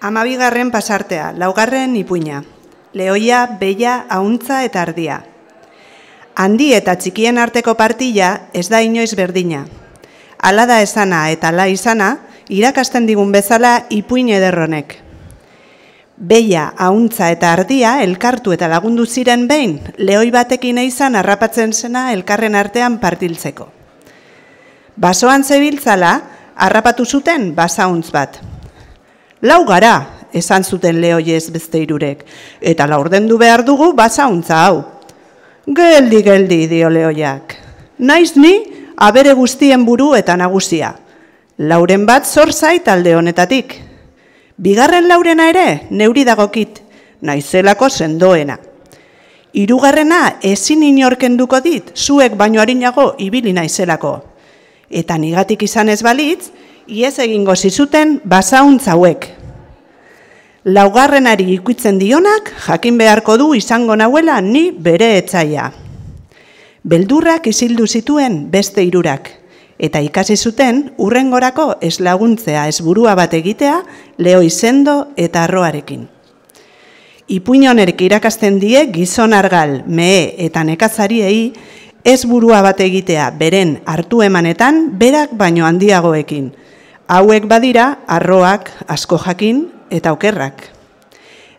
12. pasartea, 4. ipuina. Lehoia, beia, ahuntza eta ardia. Handi eta txikien arteko partila ez da inoiz berdina. Hala da esana eta ala izana, irakasten digun bezala ipuin ederronek. Beia, ahuntza eta ardia elkartu eta lagundu ziren behin, lehoi batekin izan harrapatzen zena elkarren artean partiltzeko. Basoan zebiltzala, harrapatu zuten basauntz bat. Lau gara, esan zuten lehoiez beste hirurek, eta laurdendu behar dugu basauntza hau. Geldi, dio lehoiak. Naiz ni, abere guztien buru eta nagusia. Lauren bat zor zait alde honetatik. Bigarren laurena ere, neuri dagokit, naizelako sendoena. Hirugarrena ezin inorkenduko dit, zuek baino arinago ibili naizelako. Eta nigatik izan ez balitz, iez egingo zizuten basauntz hauek. Laugarrenari ikuitzen dionak, jakin beharko du izango nahuela ni bere etzaia. Beldurrak isildu zituen beste hirurak, eta ikasi zuten hurrengorako ez laguntzea ez burua bat egitea, lehoi sendo eta arroarekin. Ipuin honek irakasten die gizon argal, mehe eta nekazariei ez burua bat egitea beren hartu emanetan berak baino handiagoekin. Hauek badira arroak, asko jakin eta okerrak.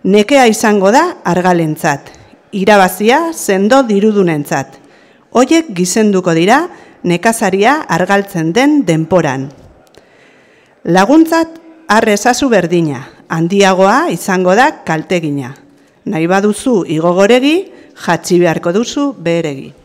Nekea izango da argalentzat, irabazia sendo dirudunentzat. Hoiek gizenduko dira nekazaria argaltzen den denporan. Laguntzat arrezazu berdina, handiagoa izango da kaltegina. Nahi baduzu igogoregi, jatsi beharko duzu beheregi.